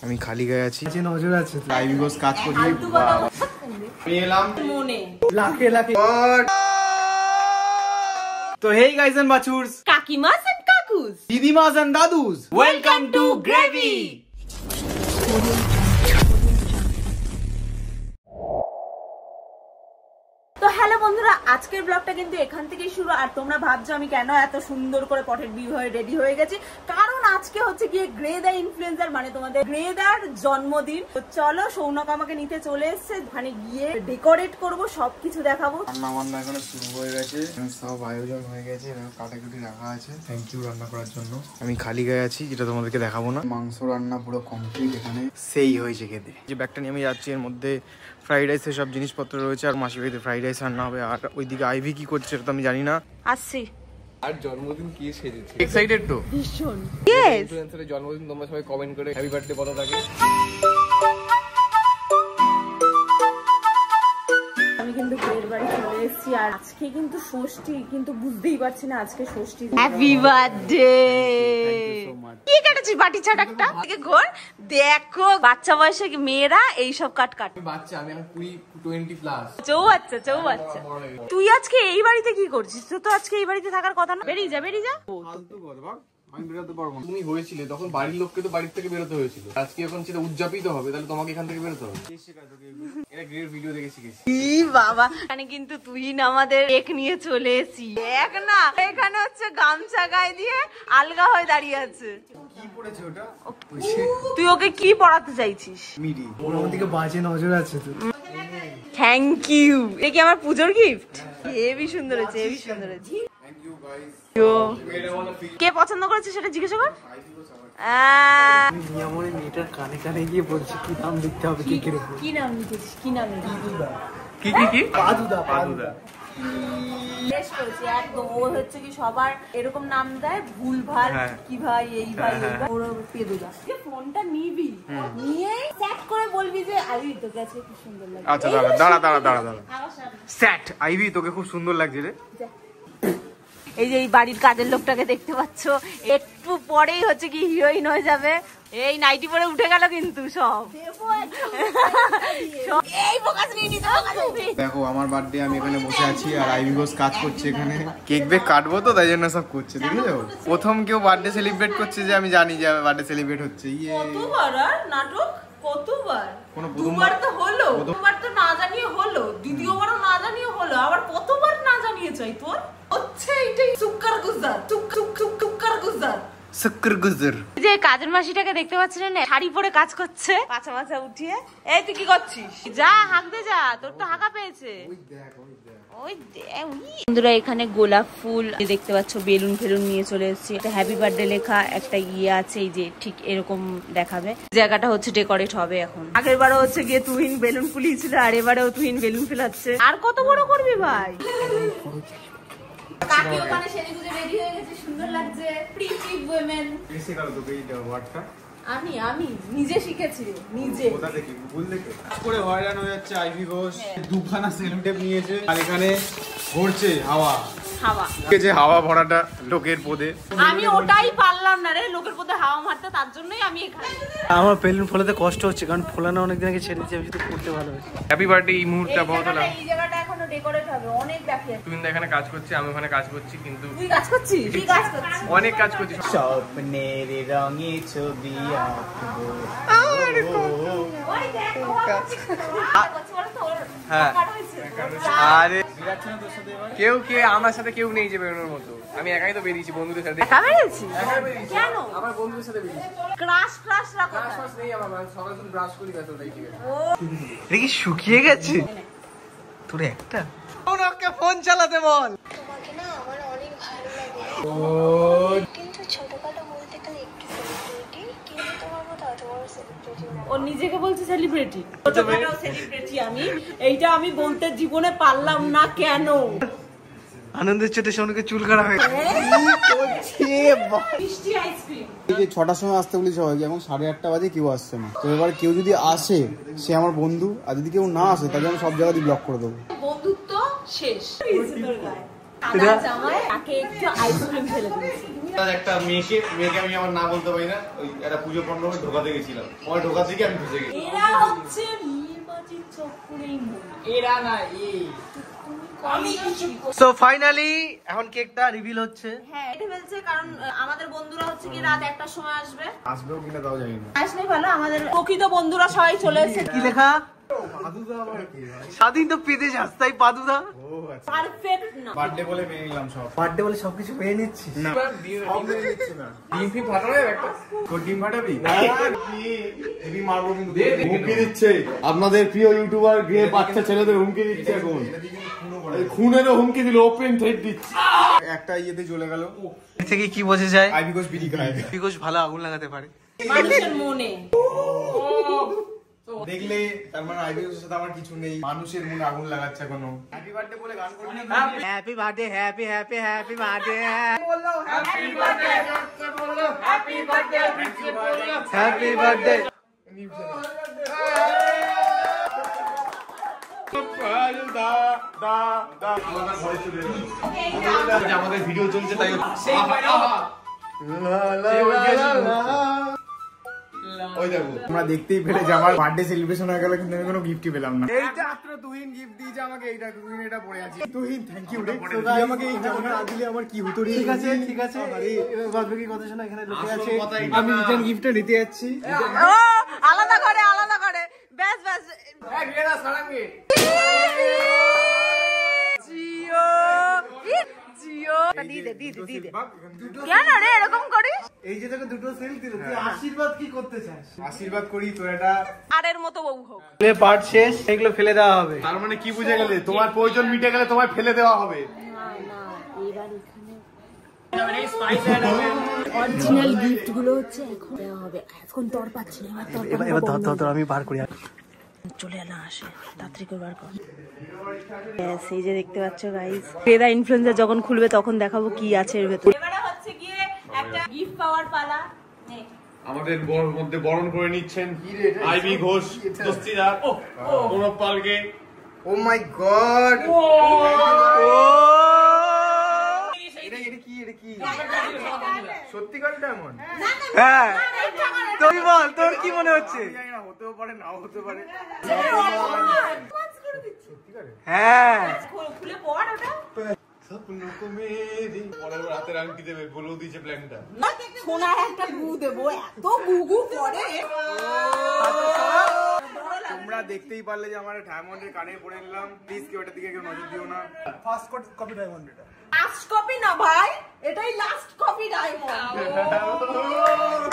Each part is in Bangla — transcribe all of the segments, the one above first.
আমি খালি গায়ে আছি, নজর আছে আইভি ঘোষ কাজ করি। আমি এলাম মনে লাখে লাখে। তো হেই গাইস এন্ড বাচুরস, কাকিমাস এন্ড কাকুস, দিদিমাস এন্ড দাদুস, ওয়েলকাম টু গ্রেভি। তো হ্যালো বন্ধুরা, আজকের ব্লগটা কিন্তু এখান থেকেই শুরু। আর তোমরা ভাবছো আমি কেন এত সুন্দর করে পটেড ভিউ হয়ে রেডি হয়ে গেছি, কারণ আজকে হচ্ছে গিয়ে গ্রেদা ইনফ্লুয়েন্সার মানে তোমাদের গ্রেদার জন্মদিন। তো চলো, সৌনক আমাকে নিতে চলে এসেছে, ওখানে গিয়ে ডেকোরেট করব, সবকিছু দেখাবো। রান্না বান্না এখন শুরু হয়ে গেছে, সব আয়োজন হয়ে গেছে, কাটাকুটি রাখা আছে। থ্যাংক ইউ রান্না করার জন্য। আমি খালি গায়ে আছি, যেটা তোমাদেরকে দেখাবো না। মাংস রান্না পুরো কমপ্লিট, এখানে সেই হয়েছে খেতে। যে ব্যাগটা নিয়ে আমি যাচ্ছি, এর মধ্যে ফ্রাইড রাইসের সব জিনিসপত্র রয়েছে, আর মাসি বাড়িতে ফ্রাইড রাইস রান্না হবে। আর ওইদিকে আইভি কি করছে সেটা তো আমি জানি না। আসছি। আর জন্মদিন কি সেজেছে, এক্সাইটেড তো ভীষণ। ইয়েস, ইনফ্লুয়েন্সারের জন্মদিন তোমরা সবাই কমেন্ট করে হ্যাপি বার্থডে বলো তাকে। আমি কিন্তু বিয়ের বাড়ি চলে এসেছি, আর আজকে কিন্তু ষষ্ঠী, কিন্তু বুঝতেই পারছি না আজকে ষষ্ঠী। Happy birthday. কি কাটছিস বাটি চাটাকটা? দেখো বাচ্চা বয়সে মেয়েরা এইসব কাট কাট। বাচ্চা আমি এখন 20 প্লাস। চৌবাচ্চা। তুই আজকে এই বাড়িতে কি করছিস? তুই তো আজকে এই বাড়িতে থাকার কথা না। বেরিয়ে যা। আমি বেরোতে পারবো না। তুমি হয়েছিলে তখন বাড়ির লোককে তো বাড়ির থেকে বেরোতে হয়েছিল, আজকে এখন সেটা উদযাপিত হবে, তাহলে তোমাকে এখান থেকে বেরোতে হবে। এটা গ্রেট ভিডিও দেখে শিখেছি। ই বাবা, এখানে কিন্তু তুই না আমাদের কেক নিয়ে চলে এসেছি। দেখ না, এখানে হচ্ছে গামছা গায়ে দিয়ে আলগা হয়ে দাঁড়িয়ে আছে। কি পড়েছে ওটা? তুই ওকে কি পড়াতে চাইছিস? মিডি। ওর দিকে বাজে নজর আছে তো। Thank you. এটা কি আমার পূজোর গিফট? হেভি সুন্দর হয়েছে, হেভি সুন্দর হয়েছে। কে পছন্দ করেছে সেটা জিজ্ঞেস কর। মেয়েটার কানে কানে গিয়ে বলছি কি নাম লিখতে হবে কেকের উপর। কি নাম লিখেছিস? কি নাম লিখেছিস? কি পাদুদা। একদম ও হচ্ছে কি সবার এরকম নাম দেয় ভুল ভাল, কি ভাই এই ভাই ওর পেদুদা। ফোনটা নিবি, নিয়ে সেট করে বলবি যে আইভি তোকে আজকে খুব সুন্দর লাগছে। আচ্ছা দাঁড়া। সেট আইভি তোকে খুব সুন্দর লাগছে রে। এই যে এই বাড়ির কাজের লোকটাকে দেখতে পাচ্ছ, একটু পরেই হচ্ছে কি হিরোইন হয়ে যাবে। এই নাইটি পরে উঠে গেল কিন্তু সব। দেখো আমার বার্থডে, আমি এখানে বসে আছি আর আইভি ঘোষ কাজ করছে এখানে। কেক বেক কাটবো তো, তাই জন্য সব করছে। দেখেছো, প্রথম কেউ বার্থডে সেলিব্রেট করছে যে আমি জানি যে বার্থডে সেলিব্রেট হচ্ছে। কতবার আর নাটক, কতবার? দুবার তো হলো, প্রথমবার তো না জানিয়ে হলো, দ্বিতীয়বারও না জানিয়ে হলো, আবার কতবার না জানিয়ে চাই তোর হচ্ছে এইটাই সুক্কার গুজার, সুক্কার গুজার। যে কাজের মাসিটাকে দেখতে পাচ্ছেন না, শাড়ি পরে কাজ করছে, পাছা উঠিয়ে। এই তুই কি করছিস? যা হাঁক দে, যা, তোর তো হাঁকা পেয়েছে। ওই দেখ বন্ধুরা, এখানে গোলাপ ফুল দেখতে পাচ্ছ, বেলুন ফেলুন নিয়ে চলে এসেছি। একটা হ্যাপি বার্থডে লেখা একটা ইয়ে আছে, এই যে ঠিক এরকম দেখাবে। জায়গাটা হচ্ছে ডেকোরেট হবে এখন। আগের বারও হচ্ছে গিয়ে তুহিন বেলুন ফুলিয়েছিল, আর এবারেও তুহিন বেলুন ফেলাচ্ছে। আর কত বড় করবি ভাই? কাকিও মানে সেজেগুজে রেডি হয়ে গেছে, সুন্দর লাগছে। Pretty women. এসে গেল তোকে এই ওয়ার্ডটা। আমি নিজে শিখেছি, নিজে। কোথা থেকে? গুগল থেকে। করে হয়রান হয়ে যাচ্ছে আইভি ঘোষ। দুখানা সেলুটেপ নিয়েছে, আর এখানে ঘুরছে হাওয়া। যে হাওয়া ভরাটা লোকের পদে। আমি ওটাই পারলাম না রে, লোকের পদে হাওয়া মারতে, তার জন্যই আমি এখানে। আমার বেলুন ফোলাতে কষ্ট হচ্ছে, কারণ ফোলানো অনেকদিন আগে ছেড়ে দিয়েছি, আমি শুধু করতে ভালো হয়েছে। হ্যাপি বার্থডে এই মুহূর্তটা বহুত হলো। এই জায়গাটা এখনো ডেকোরেট হবে, অনেক বাকি আছে। তুমি এখানে কাজ করছিস, আমি ওখানে কাজ করছি, কিন্তু তুই কাজ করছিস? কি কাজ করছিস? অনেক কাজ করছি। স্বপ্নের রঙে ছবি আঁকবো। ওই দেখো হ্যাঁ, আরে কেউ আমার সাথে কেউ নেই যে বেরোনোর মতো। আমি একাই তো বেরিয়েছি বন্ধুদের সাথে। একা বেরিয়েছি? কেন? আমার বন্ধুদের সাথে বেরিয়েছি। ক্রাশ রাখো। ক্লাস নেই আমার, সকালে তুমি ব্রাশ করি ব্যাস, ওটাই ঠিক আছে। এটা কি শুকিয়ে গেছে তোর একটা? ওকে ফোন চালাতে বল। তোমাকে না আমার অনেক ভালো লাগে, কিন্তু ছোটখাটো বলতে গেলে একটু সেলিব্রিটি, কিন্তু তোমার মতো অত বড় সেলিব্রিটি না। ও নিজেকে বলছে সেলিব্রিটি, ছোটখাটো সেলিব্রিটি আমি। এইটা আমি বলতে জীবনে পারলাম না কেন? আনন্দের চোটে সোনুকে চুল কাটা হয়ে মিষ্টি আইসক্রিম। এই যে 6টার সময় আসতে বলি সবাইকে, এখন 8:30 বাজে কেউ আসছে না। তো এবার কেউ যদি আসে সে আমার বন্ধু, আর যদি কেউ না আসে তাকে আমি সব জায়গায় ব্লক করে দেবো। বন্ধুত্ব শেষ। জামাই তাকে একটু আইসক্রিম ফেলে দিয়েছি। একটা মেয়েকে আমি আমার না বলতে পারি না, ওই একটা পুজো মণ্ডপে ঢোকাতে গেছিলাম, ওই ঢোকা থেকে আমি ফেসে গেছি। এরা হচ্ছে মেয়েবাজির চক্করেই এরা না আমি সো ফাইনালি এখন কেকটা রিভিল হচ্ছে। হ্যাঁ এটা বলছে কারণ আমাদের বন্ধুরা হচ্ছে কি রাত 1টার সময় আসবে। আসবেও কিনা তাও জানি না। আসলেই ভালো, আমাদের প্রকৃত বন্ধুরা সবাই চলে এসেছে। কি লেখা? পাদুদা আবার কি ভাই? স্বাধীন তো পেতে যাস তাই পাদুদা। ও আচ্ছা, পারফেক্ট না। বার্থডে বলে মেনে নিলাম সব। বার্থডে বলে সবকিছু পেয়ে নিচ্ছিস? না সব মেনে নিচ্ছি না। ডিম ফিম ফাটানো যাবে একটা? তোর ডিম ফাটাবি? হেভি মারবো কিন্তু। হুমকি দিচ্ছে আপনাদের প্রিয় ইউটিউবার গিয়ে বাচ্চা ছেলেদের হুমকি দিচ্ছে এখন। খুনেরও হুমকি দিল, ওপেন থ্রেট দিচ্ছে। একটা ইয়েতে চলে গেল। এর থেকে কি বোঝা যায়? আইবি কোষ বিড়ি খায়। বিকজ ভালো আগুন লাগাতে পারে। মানুষের মনে দেখলে তার মানে আইবি কোষের সাথে আমার কিছু নেই, মানুষের মনে আগুন লাগাচ্ছে এখনো। হ্যাপি বার্থডে বলে গান করবি না? Happy birthday, happy happy happy birthday, happy birthday. আমাদের ভিডিও চলছে তাই ওই দেখো আমরা দেখতেই পেলে যে আমার বার্থডে সেলিব্রেশন হয়ে গেল, কিন্তু আমি কোনো গিফটই পেলাম না। এইটা মাত্র তুহিন গিফট দিয়েছে আমাকে, এইটা তুহিন এটা পড়ে আছে। তুহিন থ্যাংক ইউ রে, তুই আমাকে এই জামা না দিলে আমার কি হতো রে। ঠিক আছে ঠিক আছে, এবার বাদবাকি কথা শোনা, এখানে লোকে আছে। আমি রিটার্ন গিফটটা নিতে যাচ্ছি। ও আলাদা করে ব্যাস ব্যাস জিও জিও দিদি কেন রে এরকম করিস? এই যে তোকে দুটো সেল দিল, তুই আশীর্বাদ কি করতে চাস? আশীর্বাদ করি তোর এটা আরের মতো বউ হোক। পার্ট শেষ, এগুলো ফেলে দেওয়া হবে। তার মানে কি বুঝে গেলে? তোমার প্রয়োজন মিটে গেলে তোমায় ফেলে দেওয়া হবে। অরিজিনাল গিফট গুলো হচ্ছে এখন দেওয়া হবে, এখন তোর পাচ্ছি না। এবার ধর আমি বার করি। চলে না আসে তাড়াতাড়ি করে বার কর। এই যে দেখতে পাচ্ছ গাইস, পেদা ইনফ্লুয়েন্সার যখন খুলবে তখন দেখাবো কি আছে এর ভেতরে। এবারে হচ্ছে গিয়ে একটা গিফট পাওয়ার পালা। আমাদের মধ্যে বরণ করে নিচ্ছেন আইবি ঘোষ দস্তিদার কোন পালকে। ও মাই গড, এটা কি সত্যি করে ডায়মন্ড? হ্যাঁ তুই বল, তোর কি মনে হচ্ছে? জানি না, হতেও পারে নাও হতে পারে। হ্যাঁ খুলে পড় ওটা। পরের রাতের আংটি দেবে বলেও দিয়েছে প্ল্যানটা। সোনার একটা গু দেবো, এত গুগু করে। তোমরা দেখতেই পারলে যে আমার ডায়মন্ডের কানে পরে নিলাম। প্লিজ কেউ এটার দিকে কেউ নজর দিও না। ফার্স্ট কপি ডায়মন্ড এটা। লাস্ট কপি না ভাই, এটাই লাস্ট কপি ডায়মন্ড।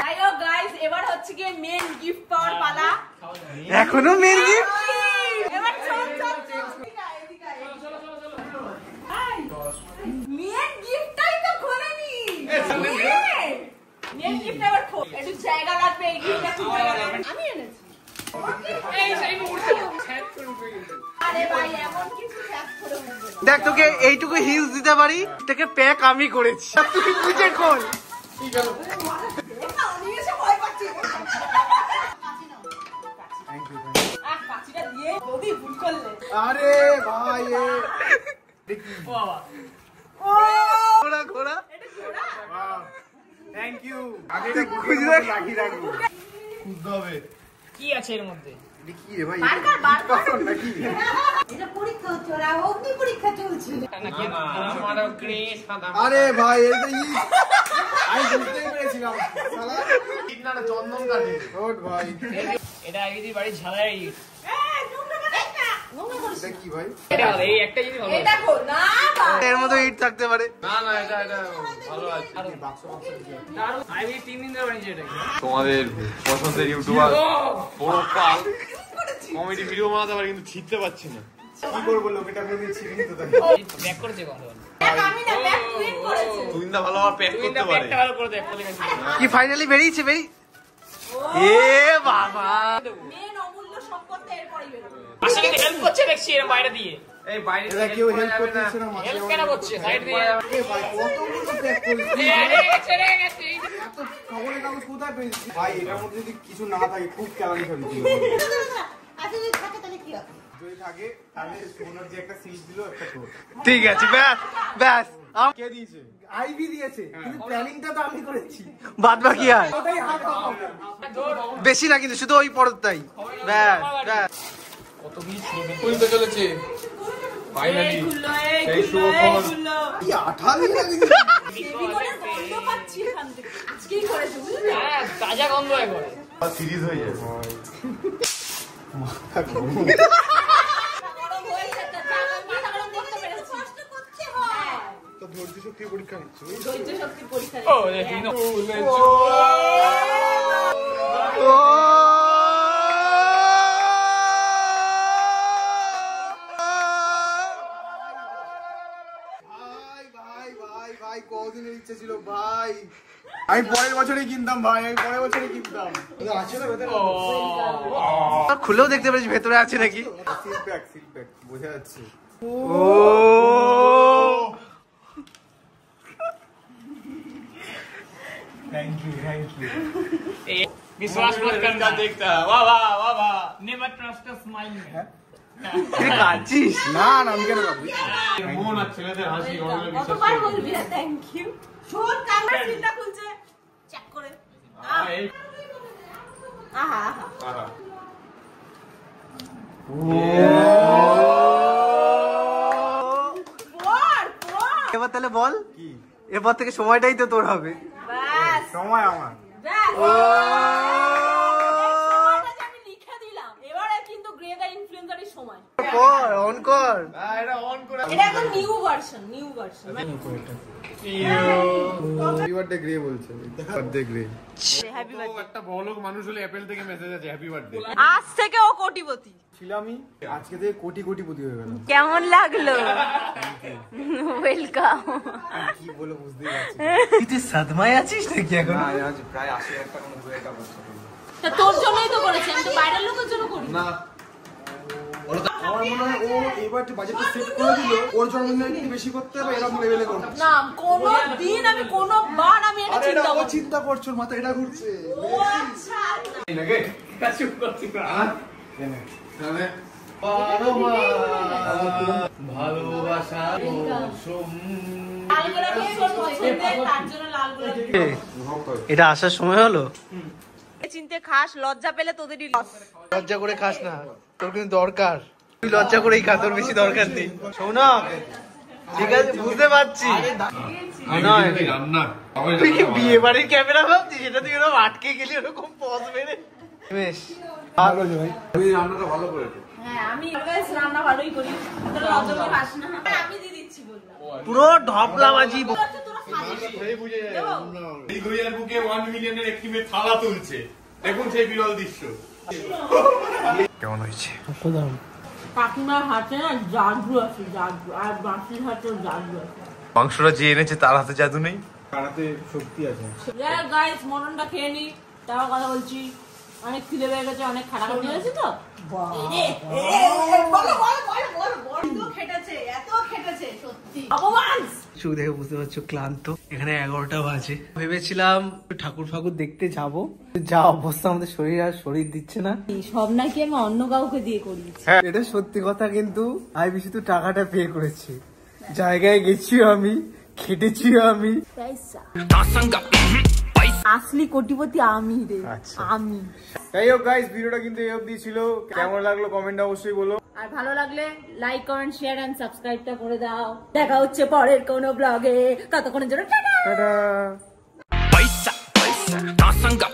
যাই হোক গাইস, এবার হচ্ছে গিয়ে মেন গিফট পাওয়ার পালা। এখনো মেন গিফট? এবার চল মেন গিফটটাই তো খোলেনি। মেন গিফট এবার খোল, একটু জায়গা লাগবে এই গিফটটা খুলতে গেলে। আমি এনেছি আরে ভাই, এমন কিছু হ্যাক করে উঠবে। দেখ তোকে এইটুকু হিলস দিতে পারি, তোকে প্যাক আমি করেছি, তুই বুঝে খোল। আমি এসে ভয় পাচ্ছি। কাঁচিটা দিয়ে যদি ভুল করলে। আরে ভাই ঘোড়া ঘোড়া, এটা ঘোড়া? Thank you. তুই খুঁজে দেখ। রাখি রাখবো, খুঁজতে হবে কি আছে এর মধ্যে। কি রে ভাই, বারবার নাকি? এটা পরীক্ষা হচ্ছে, ওরা অগ্নি পরীক্ষা চলছে। আরে ভাই এটা আমি বুঝতেই পেরেছিলাম শালা কিডনাটা চন্দন কাটে। ওট ভাই এটা আইবির বাড়ি ঝালাই ইট। এটা কি ভাই? এটা এই একটা জিনিস ভালো। এটা দেখো না ভাই, এর মধ্যে ইট থাকতে পারে। না না এটা ভালো আছে। দারুণ। আইবি 3 দিন ধরে বানিয়েছে এটা। তোমাদের পছন্দের ইউটিউবার বড় পাল কমেডি ভিডিও বানাতে পারে কিন্তু ছিটতে পারছি না। কি করবো, লোকেটা ভেবে ছিড়ি তো তাই। ব্যাক করছে ভালো। আমি না ব্যাক টুইন করেছে। তুই না ভালোভাবে প্যাক তুই করতে না পারে। ব্যাকটা ভালো করে দেখ বলে গেছি। কি ফাইনালি বেরিয়েছে এ বাবা, মেন অমূল্য সম্পদটা এরপরই বেরোবে। পাশে কিন্তু হেল্প করছে দেখছি এর বাইরে দিয়ে। এই বাইরে এটা কেউ হেল্প করতেছে না, মাঝে হেল্প কেন করছে সাইড দিয়ে? এ ভাই কতগুলো প্যাক করলি? ছেড়ে গেছে। এত খবরের কাগজ কোথায় পেয়েছিস ভাই? এটার মধ্যে যদি কিছু না থাকে খুব কেলানি খাবি তুই। আচ্ছা যদি থাকে তাহলে কি আছে? যদি থাকে তাহলে সোনার যে একটা সিল দিল একটা তোর। ঠিক আছে, ব্যাস ব্যাস। কে দিয়েছে? আইবি দিয়েছে, কিন্তু প্ল্যানিংটা তো আমি করেছি। বাদ বাকি আর বেশি না, কিন্তু শুধু ওই পরটাই। ব্যাস ব্যাস। কত কিছু খুলতে চলেছে ফাইনালি। এই খুললো, এই এই খুললো, শুভ এই খবর। খুললো। কি আঠা দিয়ে লাগিয়েছে? ফেভিকলের গন্ধ পাচ্ছি এখান থেকে। আজকেই করেছে, বুঝলে? হ্যাঁ, তাজা গন্ধ একবারে। সিরিজ হয়ে যাবে। গরম হয়েছে তো, মাথা গরম করতে পেরেছি। কষ্ট করতে হয়। তো ধৈর্য শক্তি পরীক্ষা নিচ্ছে। ধৈর্য শক্তির পরীক্ষা ও নিচ্ছে। দেখি না। ভাই কতদিনের ইচ্ছে ছিল ভাই। আমি পরের বছরই কিনতাম ভাই, আমি পরের বছরই কিনতাম। আছে না ভেতরে? খুলেও দেখতে পাচ্ছি ভেতরে আছে নাকি। সিল প্যাক বোঝা যাচ্ছে। ও থ্যাংক ইউ। विश्वास मत करना देखता। वाह वाह वाह वाह। Never trust a smile. তুই কাঁদছিস? না না আমি কেন ভাবি? মন আর ছেলেদের হাসি ওগুলো বিশ্বাস কতবার করবে। বলবি থ্যাংক ইউ। শোন ক্যামেরা সিলটা খুলছে, চেক করে। এই আহা আহা। আহা। পড়। এবার তাহলে বল, এরপর থেকে সময়টাই তো তোর হবে। ব্যাস সময় আমার। ব্যাস। এই সময়টা যে আমি লিখে দিলাম, এবারে কিন্তু গ্রেডা ইনফ্লুয়েন্সারের সময়। কর, অন কর। এটা অন করে। এটা এখন new version. Happy birthday Grey বলছে। Birthday Grey. হ্যাপি ও একটা বড়লোক মানুষ হলে অ্যাপেল থেকে মেসেজ আছে হ্যাপি বার্থডে। আজ থেকে ও কোটিপতি। ছিলামই, আজকে থেকে কোটিপতি হয়ে গেলাম। কেমন লাগলো? ওয়েলকাম। কি বলে বুঝতেই পারছি তুই সাদমায় আছিস নাকি এখন? না। আজ প্রায় 80,000 টাকা মতো একটা বছর। তা তোর জন্যই তো করেছি, আমি তো বাইরের লোকের জন্য করি না। আমার মনে হয় ও এবার বাজেটটা সেট করে দিল, ওর জন্মদিনে একটু বেশি করতে হবে, এরকম লেভেলে করবে। না, কোনো দিন আমি কোনোবার আমি এটা আরে এটা চিন্তা ও করি। চিন্তা করছো, মাথা এটা ঘুরছে। ও আচ্ছা। নাকি? चुप कर चुप कर। তাহলে ভালোবাসা লাল গোলাপি তোর পছন্দের, তার জন্য লাল গোলাপি। এটা আসার সময় হলো। চিনতে খাস, লজ্জা পেলে তোদেরই লস। লজ্জা করে খাস না, তোর কিন্তু দরকার। তুই লজ্জা করেই খা, তোর বেশি দরকার নেই। শোনা, ঠিক আছে বুঝতে পারছি। নয়, রান্না তুই কি বিয়ে বাড়ির ক্যামেরা ভাবছিস? সেটা তুই এরকম আটকে গেলি ওরকম পজ মেরে। বেশ ভালো ভাই। তুমি রান্নাটা ভালো করেছো। হ্যাঁ, আমি অলওয়েজ রান্না ভালোই করি। তোরা লজ্জা করে খাস না। আমি দিয়ে দিচ্ছি বললাম। পুরো ঢপলাবাজি। তোরা সাজিস। দেবো? এই দইয়ের বুকে 1 মিলিয়নের একটি মেয়ে থালা তুলছে। দেখুন সেই বিরল দৃশ্য। কেমন হয়েছে? কাকিমার হাতে না জাদু আছে, জাদু। আর বাঁশির হাতেও জাদু আছে। মাংসটা যে এনেছে তার হাতে জাদু নেই, তার হাতে শক্তি আছে। গাইস, মটনটা খেয়ে নি, তাও কথা বলছি। অনেক খিদে পেয়ে গেছে, অনেক খাটাখাটি হয়েছে তো। চোখ দেখে বুঝতে পারছো ক্লান্ত। এখানে 11টা বাজে। ভেবেছিলাম ঠাকুর ফাকুর দেখতে যাব, যা অবস্থা আমাদের শরীর আর শরীর দিচ্ছে না। সব নাকি আমি অন্য কাউকে দিয়ে করিয়েছি। হ্যাঁ, এটা সত্যি কথা, কিন্তু আমি বেশি তো টাকাটা পে করেছি। জায়গায় গেছিও আমি, খেটেছিও আমি। আসলি কোটিপতি আমি রে। আচ্ছা। আমি। যাই হোক গাইস, ভিডিওটা কিন্তু এই অবধি ছিল। কেমন লাগলো কমেন্টে অবশ্যই বলো। আর ভালো লাগলে লাইক, কমেন্ট, শেয়ার এন্ড সাবস্ক্রাইবটা করে দাও। দেখা হচ্ছে পরের কোনো ব্লগে। ততক্ষণের জন্য tata. Tata. Paisa, paisa, tasanga,